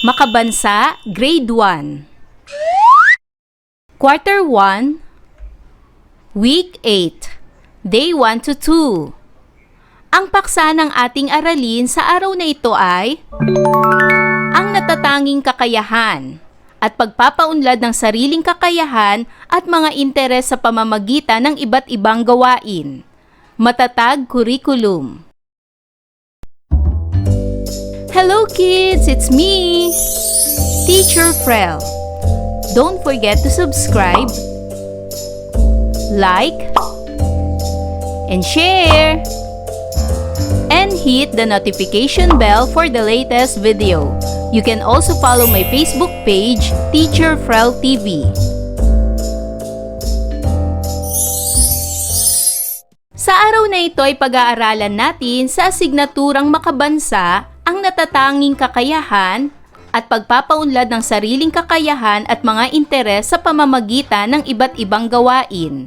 Makabansa, Grade 1. Quarter 1, Week 8, Day 1 to 2. Ang paksa ng ating aralin sa araw na ito ay ang natatanging kakayahan at pagpapaunlad ng sariling kakayahan at mga interes sa pamamagitan ng iba't ibang gawain. Matatag curriculum. Hello kids, it's me, Teacher Frel. Don't forget to subscribe, like, and share, and hit the notification bell for the latest video. You can also follow my Facebook page, Teacher Frel TV. Sa araw na ito ay pag-aaralan natin sa asignaturang makabansa ang natatanging kakayahan at pagpapaunlad ng sariling kakayahan at mga interes sa pamamagitan ng iba't ibang gawain.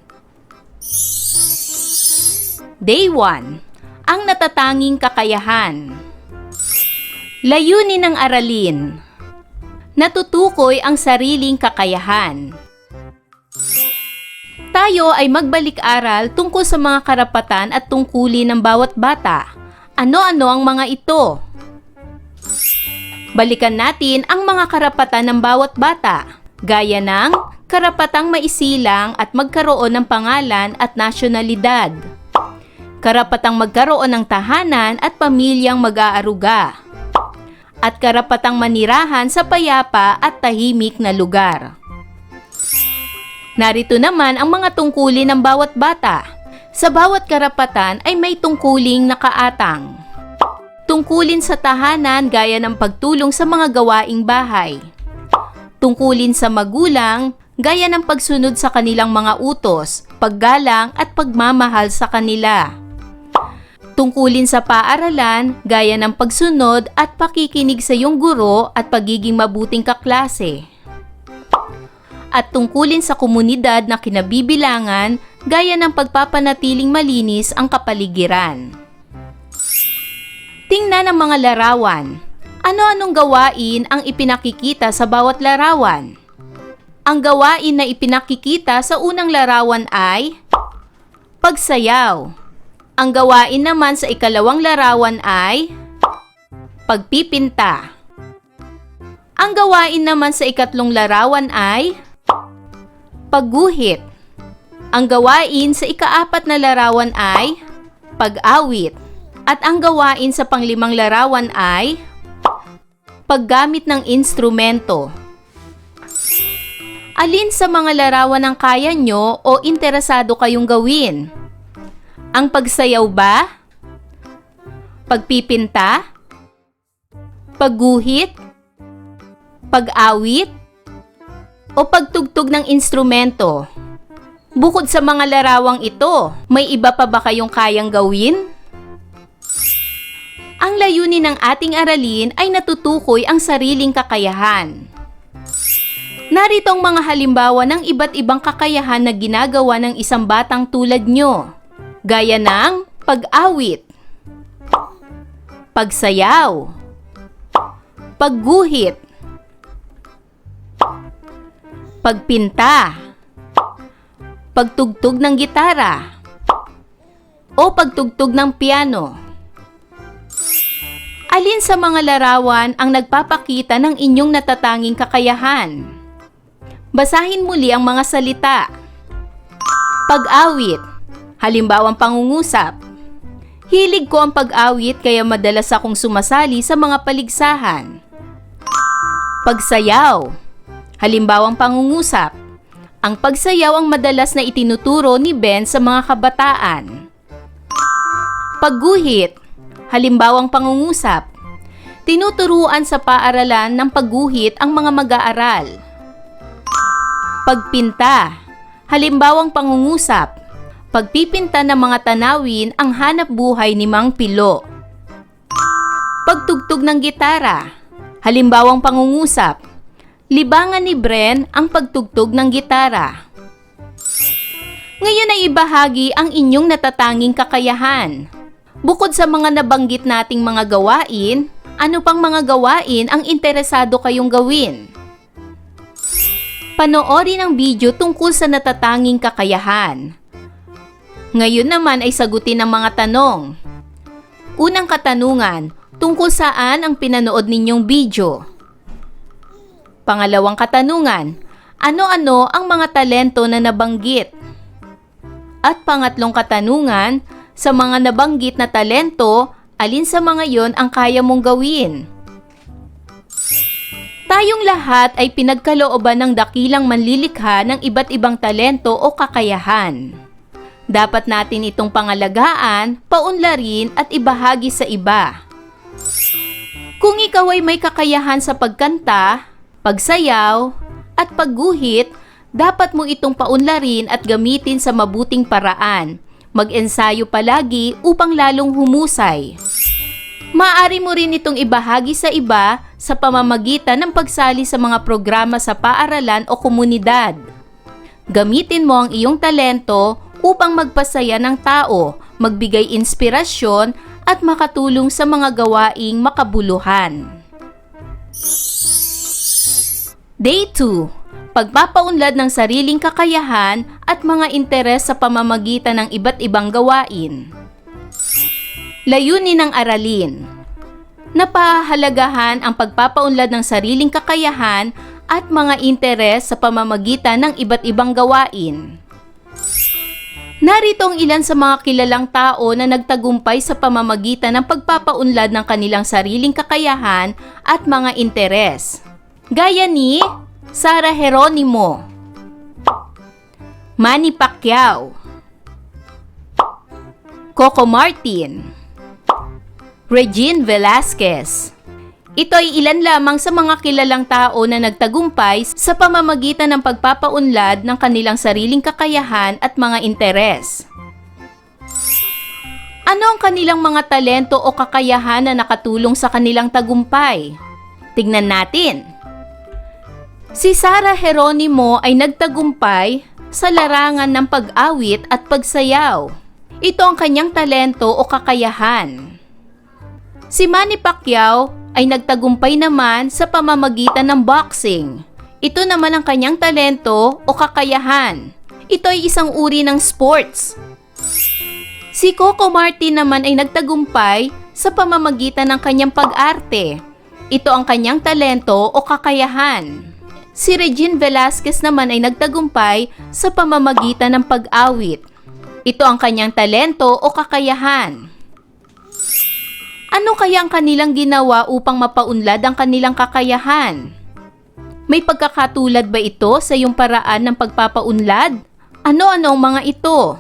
Day 1. Ang natatanging kakayahan. Layunin ng aralin. Natutukoy ang sariling kakayahan. Tayo ay magbalik-aral tungkol sa mga karapatan at tungkulin ng bawat bata. Ano-ano ang mga ito? Balikan natin ang mga karapatan ng bawat bata, gaya ng karapatang maisilang at magkaroon ng pangalan at nasyonalidad, karapatang magkaroon ng tahanan at pamilyang mag-aaruga, at karapatang manirahan sa payapa at tahimik na lugar. Narito naman ang mga tungkulin ng bawat bata. Sa bawat karapatan ay may tungkuling nakaatang. Tungkulin sa tahanan gaya ng pagtulong sa mga gawaing bahay. Tungkulin sa magulang gaya ng pagsunod sa kanilang mga utos, paggalang at pagmamahal sa kanila. Tungkulin sa paaralan gaya ng pagsunod at pakikinig sa iyong guro at pagiging mabuting kaklase. At tungkulin sa komunidad na kinabibilangan gaya ng pagpapanatiling malinis ang kapaligiran. Tingnan ang mga larawan. Ano-anong gawain ang ipinakikita sa bawat larawan? Ang gawain na ipinakikita sa unang larawan ay pagsayaw. Ang gawain naman sa ikalawang larawan ay pagpipinta. Ang gawain naman sa ikatlong larawan ay pagguhit. Ang gawain sa ikaapat na larawan ay pag-awit. At ang gawain sa panglimang larawan ay paggamit ng instrumento. Alin sa mga larawan ang kaya nyo o interesado kayong gawin? Ang pagsayaw ba? Pagpipinta? Pagguhit? Pag-awit? O pagtugtog ng instrumento? Bukod sa mga larawang ito, may iba pa ba kayong kayang gawin? Ang layunin ng ating aralin ay natutukoy ang sariling kakayahan. Narito ang mga halimbawa ng iba't ibang kakayahan na ginagawa ng isang batang tulad nyo, gaya ng pag-awit, pagsayaw, pagguhit, pagpinta, pagtugtog ng gitara, o pagtugtog ng piano. Alin sa mga larawan ang nagpapakita ng inyong natatanging kakayahan? Basahin muli ang mga salita. Pag-awit, halimbawang pangungusap. Hilig ko ang pag-awit kaya madalas akong sumasali sa mga paligsahan. Pagsayaw, halimbawang pangungusap. Ang pagsayaw ang madalas na itinuturo ni Ben sa mga kabataan. Pagguhit, halimbawang pangungusap. Tinuturuan sa paaralan ng pagguhit ang mga mag-aaral. Pagpinta, halimbawang pangungusap. Pagpipinta ng mga tanawin ang hanap buhay ni Mang Pilo. Pagtugtog ng gitara, halimbawang pangungusap. Libangan ni Bren ang pagtugtog ng gitara. Ngayon ay ibahagi ang inyong natatanging kakayahan. Bukod sa mga nabanggit nating mga gawain, Ano pang mga gawain ang interesado kayong gawin? Panoorin ang video tungkol sa natatanging kakayahan. Ngayon naman ay sagutin ang mga tanong. Unang katanungan, tungkol saan ang pinanood ninyong video? Pangalawang katanungan, ano-ano ang mga talento na nabanggit? At pangatlong katanungan, sa mga nabanggit na talento, alin sa mga yon ang kaya mong gawin? Tayong lahat ay pinagkalooban ng dakilang manlilikha ng iba't ibang talento o kakayahan. Dapat natin itong pangalagaan, paunlarin at ibahagi sa iba. Kung ikaw ay may kakayahan sa pagkanta, pagsayaw, at pagguhit, dapat mo itong paunlarin at gamitin sa mabuting paraan. Mag-ensayo palagi upang lalong humusay. Maaari mo rin itong ibahagi sa iba sa pamamagitan ng pagsali sa mga programa sa paaralan o komunidad. Gamitin mo ang iyong talento upang magpasaya ng tao, magbigay inspirasyon at makatulong sa mga gawaing makabuluhan. Day 2. Pagpapaunlad ng sariling kakayahan at mga interes sa pamamagitan ng iba't ibang gawain. Layunin ng aralin. Napahalagahan ang pagpapaunlad ng sariling kakayahan at mga interes sa pamamagitan ng iba't ibang gawain. Narito ang ilan sa mga kilalang tao na nagtagumpay sa pamamagitan ng pagpapaunlad ng kanilang sariling kakayahan at mga interes. Gaya ni Sarah Geronimo, Manny Pacquiao, Coco Martin, Regine Velasquez. Ito ay ilan lamang sa mga kilalang tao na nagtagumpay sa pamamagitan ng pagpapaunlad ng kanilang sariling kakayahan at mga interes. Ano ang kanilang mga talento o kakayahan na nakatulong sa kanilang tagumpay? Tingnan natin. Si Sarah Geronimo ay nagtagumpay sa larangan ng pag-awit at pagsayaw. Ito ang kanyang talento o kakayahan. Si Manny Pacquiao ay nagtagumpay naman sa pamamagitan ng boxing. Ito naman ang kanyang talento o kakayahan. Ito ay isang uri ng sports. Si Coco Martin naman ay nagtagumpay sa pamamagitan ng kanyang pag-arte. Ito ang kanyang talento o kakayahan. Si Regine Velasquez naman ay nagtagumpay sa pamamagitan ng pag-awit. Ito ang kanyang talento o kakayahan. Ano kaya ang kanilang ginawa upang mapaunlad ang kanilang kakayahan? May pagkakatulad ba ito sa iyong paraan ng pagpapaunlad? Ano-ano ang mga ito?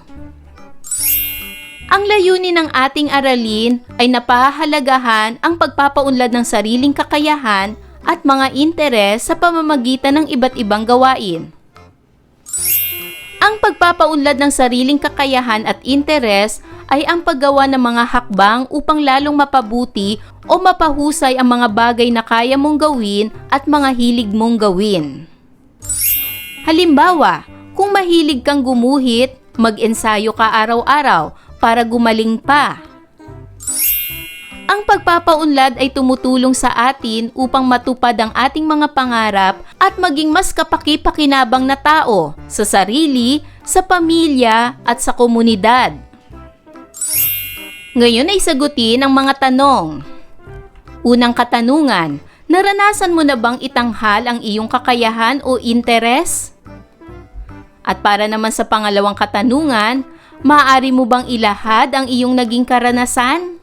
Ang layunin ng ating aralin ay napahalagahan ang pagpapaunlad ng sariling kakayahan at mga interes sa pamamagitan ng iba't ibang gawain. Ang pagpapaunlad ng sariling kakayahan at interes ay ang paggawa ng mga hakbang upang lalong mapabuti o mapahusay ang mga bagay na kaya mong gawin at mga hilig mong gawin. Halimbawa, kung mahilig kang gumuhit, mag-ensayo ka araw-araw para gumaling pa. Ang pagpapaunlad ay tumutulong sa atin upang matupad ang ating mga pangarap at maging mas kapaki-pakinabang na tao sa sarili, sa pamilya at sa komunidad. Ngayon ay sagutin ang mga tanong. Unang katanungan, naranasan mo na bang itanghal ang iyong kakayahan o interes? At para naman sa pangalawang katanungan, maaari mo bang ilahad ang iyong naging karanasan?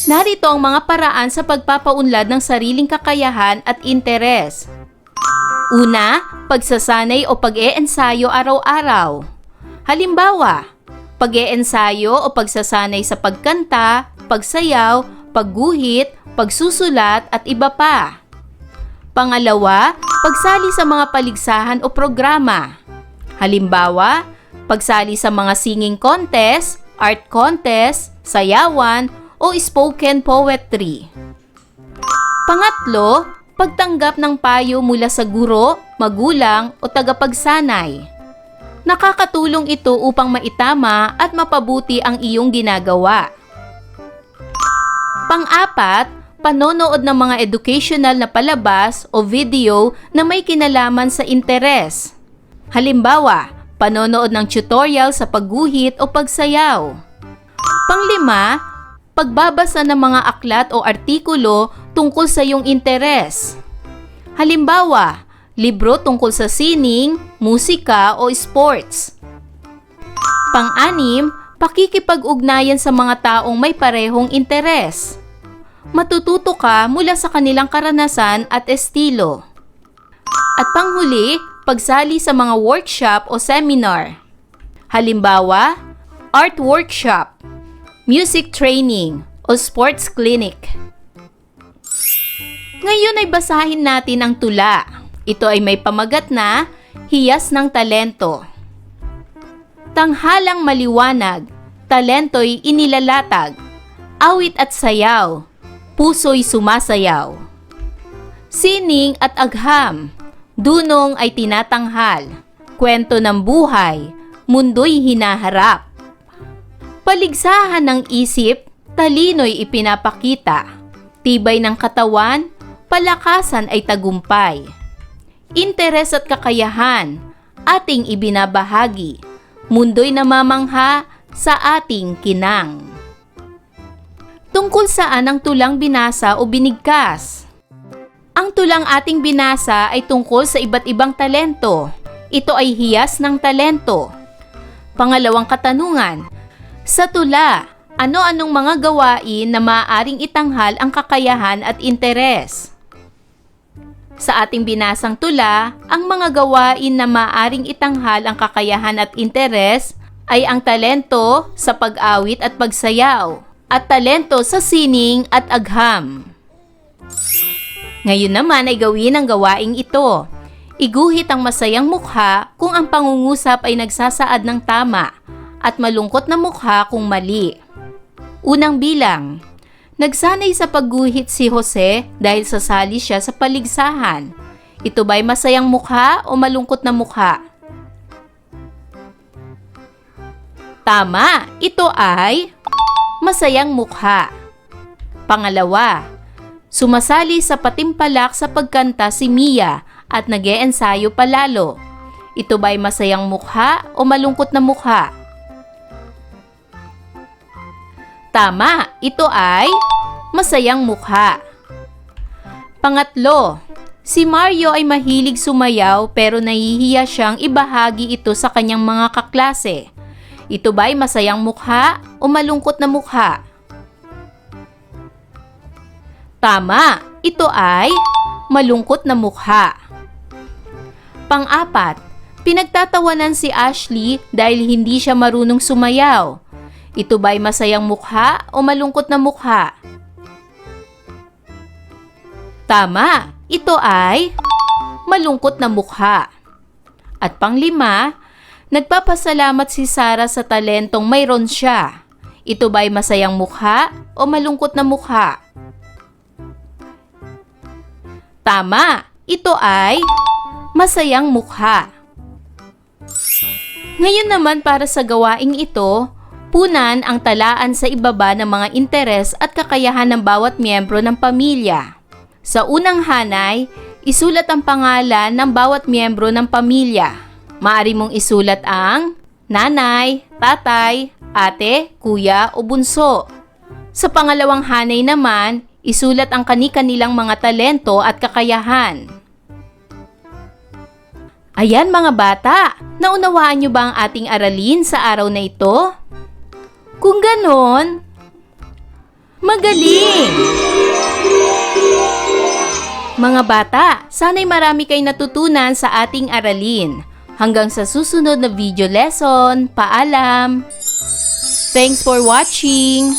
Narito ang mga paraan sa pagpapaunlad ng sariling kakayahan at interes. Una, pagsasanay o pag-e-ensayo araw-araw. Halimbawa, pag-e-ensayo o pagsasanay sa pagkanta, pagsayaw, pagguhit, pagsusulat at iba pa. Pangalawa, pagsali sa mga paligsahan o programa. Halimbawa, pagsali sa mga singing contest, art contest, sayawan, o spoken poetry. Pangatlo, pagtanggap ng payo mula sa guro, magulang o tagapagsanay. Nakakatulong ito upang maitama at mapabuti ang iyong ginagawa. Pang-apat, panonood ng mga educational na palabas o video na may kinalaman sa interes. Halimbawa, panonood ng tutorial sa pagguhit o pagsayaw. Pang-lima, pagbabasa ng mga aklat o artikulo tungkol sa iyong interes. Halimbawa, libro tungkol sa sining, musika o sports. Pang-anim, pakikipag-ugnayan sa mga taong may parehong interes. Matututo ka mula sa kanilang karanasan at estilo. At panghuli, pagsali sa mga workshop o seminar. Halimbawa, art workshop, music training, o sports clinic. Ngayon ay basahin natin ang tula. Ito ay may pamagat na Hiyas ng Talento. Tanghalang maliwanag, talento'y inilalatag, awit at sayaw, puso'y sumasayaw. Sining at agham, dunong ay tinatanghal, kwento ng buhay, mundo'y hinaharap. Paligsahan ng isip, talino'y ipinapakita, tibay ng katawan, palakasan ay tagumpay. Interes at kakayahan, ating ibinabahagi, mundo'y namamangha sa ating kinang. Tungkol saan ang tulang binasa o binigkas? Ang tulang ating binasa ay tungkol sa iba't ibang talento. Ito ay hiyas ng talento. Pangalawang katanungan, sa tula, ano-anong mga gawain na maaaring itanghal ang kakayahan at interes? Sa ating binasang tula, ang mga gawain na maaaring itanghal ang kakayahan at interes ay ang talento sa pag-awit at pagsayaw at talento sa sining at agham. Ngayon naman ay gawin ang gawaing ito. Iguhit ang masayang mukha kung ang pangungusap ay nagsasaad ng tama at malungkot na mukha kung mali. Unang bilang, nagsanay sa pagguhit si Jose dahil sasali siya sa paligsahan. Ito ba'y masayang mukha o malungkot na mukha? Tama, ito ay masayang mukha. Pangalawa, sumasali sa patimpalak sa pagkanta si Mia at nag-eensayo palalo. Ito ba'y masayang mukha o malungkot na mukha? Tama, ito ay masayang mukha. Pangatlo, si Mario ay mahilig sumayaw pero nahihiya siyang ibahagi ito sa kanyang mga kaklase. Ito ba'y masayang mukha o malungkot na mukha? Tama, ito ay malungkot na mukha. Pang-apat, pinagtatawanan si Ashley dahil hindi siya marunong sumayaw. Ito ba'y masayang mukha o malungkot na mukha? Tama, ito ay malungkot na mukha. At panglima, nagpapasalamat si Sarah sa talentong mayroon siya. Ito ba'y masayang mukha o malungkot na mukha? Tama, ito ay masayang mukha. Ngayon naman para sa gawaing ito, punan ang talaan sa ibaba ng mga interes at kakayahan ng bawat miyembro ng pamilya. Sa unang hanay, isulat ang pangalan ng bawat miyembro ng pamilya. Maaari mong isulat ang nanay, tatay, ate, kuya o bunso. Sa pangalawang hanay naman, isulat ang kani-kanilang mga talento at kakayahan. Ayan mga bata, naunawaan niyo ba ang ating aralin sa araw na ito? Kung ganon, magaling! Mga bata, sana'y marami kayong natutunan sa ating aralin. Hanggang sa susunod na video lesson, paalam! Thanks for watching!